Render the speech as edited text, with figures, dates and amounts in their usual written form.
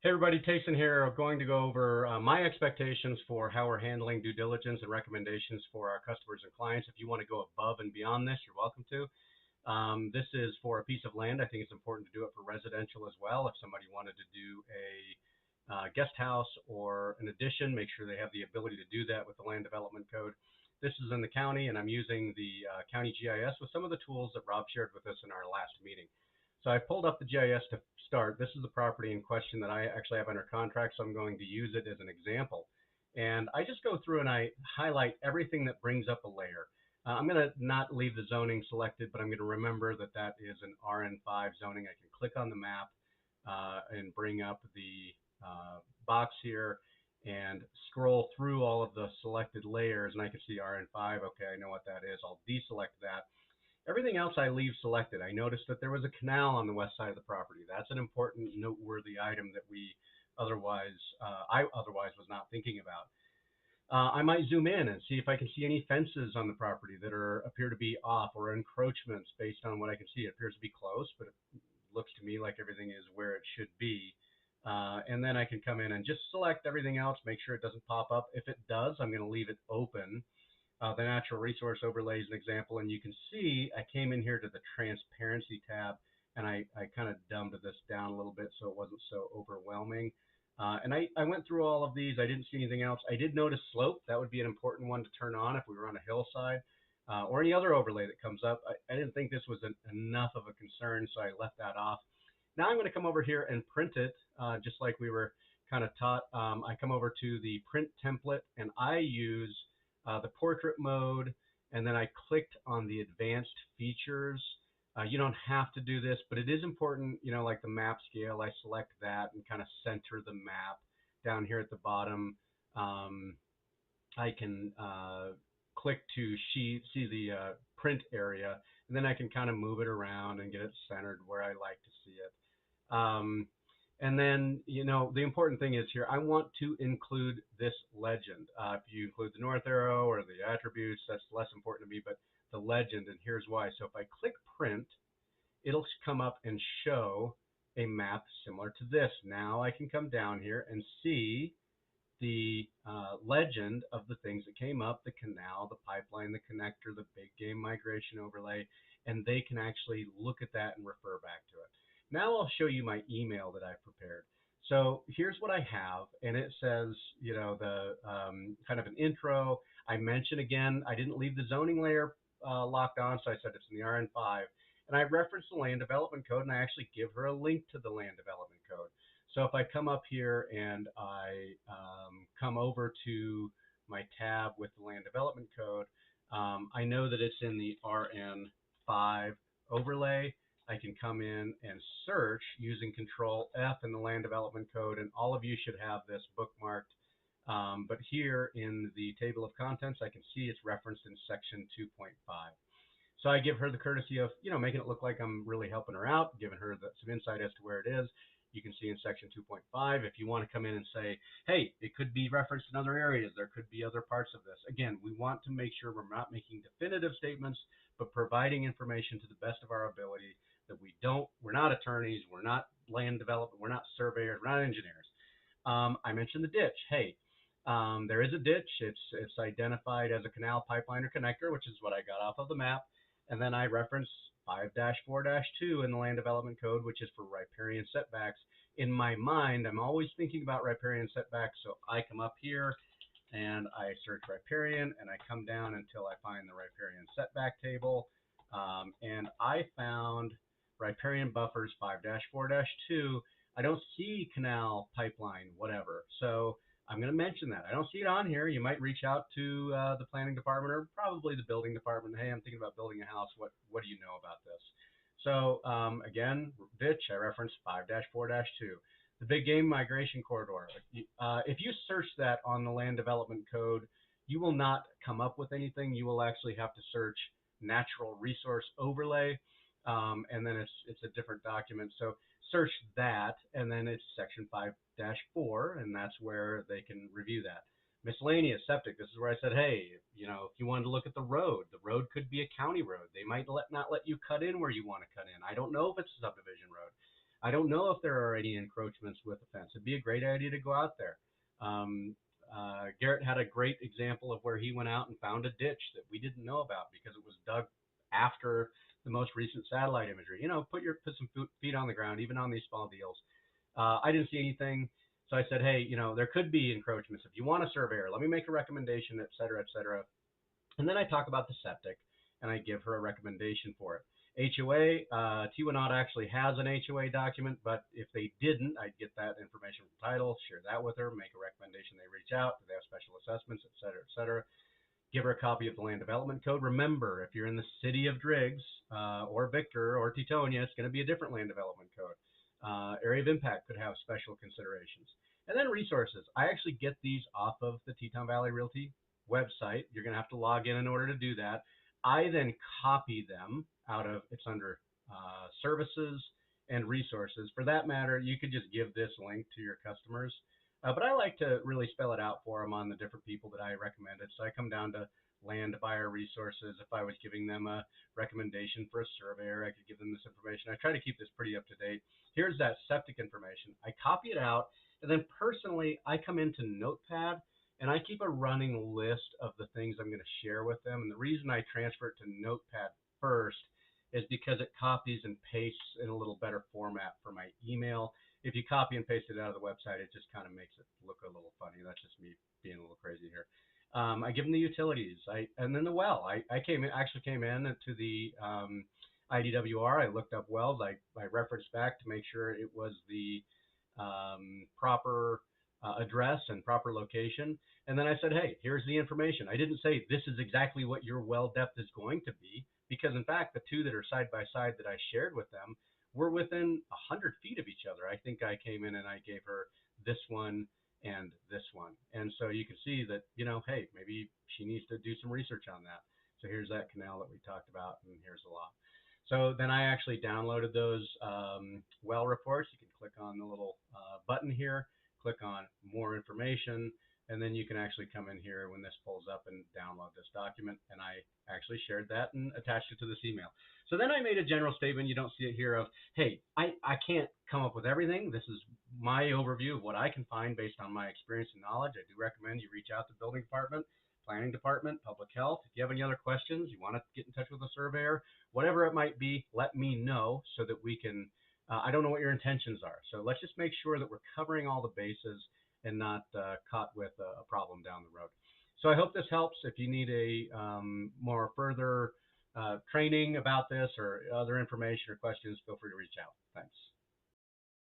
Hey everybody, Tayson here. I'm going to go over my expectations for how we're handling due diligence and recommendations for our customers and clients. If you want to go above and beyond this, you're welcome to. This is for a piece of land. I think it's important to do it for residential as well. If somebody wanted to do a guest house or an addition, make sure they have the ability to do that with the land development code. This is in the county, and I'm using the county GIS with some of the tools that Rob shared with us in our last meeting. So I pulled up the GIS to start. This is the property in question that I actually have under contract, so I'm going to use it as an example. And I just go through and I highlight everything that brings up a layer. I'm going to not leave the zoning selected, but I'm going to remember that that is an RN5 zoning. I can click on the map and bring up the box here and scroll through all of the selected layers, and I can see RN5. Okay, I know what that is. I'll deselect that. Everything else I leave selected. I noticed that there was a canal on the west side of the property. That's an important, noteworthy item that I otherwise was not thinking about. I might zoom in and see if I can see any fences on the property that appear to be off, or encroachments based on what I can see. It appears to be close, but it looks to me like everything is where it should be. And then I can come in and just select everything else, make sure it doesn't pop up. If it does, I'm going to leave it open. The natural resource overlay is an example, and you can see I came in here to the transparency tab, and I kind of dumbed this down a little bit so it wasn't so overwhelming. And I went through all of these. I didn't see anything else. I did notice slope. That would be an important one to turn on if we were on a hillside, or any other overlay that comes up. I didn't think this was enough of a concern, so I left that off. Now I'm going to come over here and print it, just like we were kind of taught. I come over to the print template, and I use the portrait mode, and then I clicked on the advanced features. You don't have to do this, but it is important, like the map scale. I select that and kind of center the map down here at the bottom. I can click to see the print area, and then I can kind of move it around and get it centered where I like to see it. And then, the important thing is here, I want to include this legend. If you include the north arrow or the attributes, that's less important to me, but the legend, and here's why. So if I click print, it'll come up and show a map similar to this. Now I can come down here and see the legend of the things that came up, the canal, the pipeline, the connector, the big game migration overlay, and they can actually look at that and refer back to it. Now I'll show you my email that I've prepared. So here's what I have, and it says, the kind of an intro. I mention again, I didn't leave the zoning layer locked on, so I said it's in the RN5. And I reference the land development code, and I actually give her a link to the land development code. So if I come up here and I come over to my tab with the land development code, I know that it's in the RN5 overlay. I can come in and search using Control F in the land development code, and all of you should have this bookmarked. But here in the table of contents, I can see it's referenced in section 2.5. So I give her the courtesy of, making it look like I'm really helping her out, giving her some insight as to where it is. You can see in section 2.5, if you want to come in and say, hey, it could be referenced in other areas, there could be other parts of this. Again, we want to make sure we're not making definitive statements, but providing information to the best of our ability, that we're not attorneys, we're not land development, we're not surveyors, we're not engineers. I mentioned the ditch. Hey, there is a ditch. It's identified as a canal, pipeline, or connector, which is what I got off of the map. And then I reference 5-4-2 in the land development code, which is for riparian setbacks. In my mind, I'm always thinking about riparian setbacks, so I come up here and I search riparian, and I come down until I find the riparian setback table. And I found riparian buffers 5-4-2. I don't see canal, pipeline, whatever. So I'm going to mention that. I don't see it on here. You might reach out to the planning department or probably the building department. Hey, I'm thinking about building a house. What do you know about this? So again, ditch, I referenced 5-4-2. The big game migration corridor. If you search that on the land development code, you will not come up with anything. You will actually have to search natural resource overlay, and then it's a different document. So search that, and then it's section 5-4, and that's where they can review that. Miscellaneous septic. This is where I said, hey, if you wanted to look at the road could be a county road. They might not let you cut in where you want to cut in. I don't know if it's a subdivision road. I don't know if there are any encroachments with the fence. It'd be a great idea to go out there. Um, Garrett had a great example of where he went out and found a ditch that we didn't know about because it was dug after the most recent satellite imagery. Put some feet on the ground, even on these small deals. I didn't see anything, so I said, hey, there could be encroachments. If you want a surveyor, let me make a recommendation, et cetera, et cetera. And then I talk about the septic, and I give her a recommendation for it. HOA, Tiwanaut actually has an HOA document, but if they didn't, I'd get that information from title, share that with her, make a recommendation. They reach out, do they have special assessments, et cetera, et cetera. Give her a copy of the land development code. Remember, if you're in the city of Driggs or Victor or Tetonia, it's going to be a different land development code. Area of impact could have special considerations. And then resources. I actually get these off of the Teton Valley Realty website. You're going to have to log in order to do that. I then copy them out of, it's under services and resources. For that matter, you could just give this link to your customers. But I like to really spell it out for them on the different people that I recommended. So I come down to land buyer resources. If I was giving them a recommendation for a surveyor, I could give them this information. I try to keep this pretty up to date. Here's that septic information. I copy it out, and then personally, I come into Notepad, and I keep a running list of the things I'm going to share with them. And the reason I transfer it to Notepad first is because it copies and pastes in a little better format for my email. If you copy and paste it out of the website, it just kind of makes it look a little funny. That's just me being a little crazy here. I give them the utilities, and then the well. I actually came in to the IDWR. I looked up wells. I referenced back to make sure it was the proper address and proper location. And then I said, hey, here's the information. I didn't say this is exactly what your well depth is going to be, because in fact, the two that are side by side that I shared with them were within 100 feet of each other. I think I came in and I gave her this one and this one. And so you can see that, hey, maybe she needs to do some research on that. So here's that canal that we talked about, and here's the lot. So then I actually downloaded those well reports. You can click on the little button here, click on more information, and then you can actually come in here when this pulls up and download this document. And I actually shared that and attached it to this email. So then I made a general statement. You don't see it here of, hey, I can't come up with everything. This is my overview of what I can find based on my experience and knowledge. I do recommend you reach out to the building department, planning department, public health. If you have any other questions, you want to get in touch with a surveyor, whatever it might be, let me know so that we can, I don't know what your intentions are. So let's just make sure that we're covering all the bases and not caught with a problem down the road. So I hope this helps. If you need a more further training about this or other information or questions, feel free to reach out. Thanks.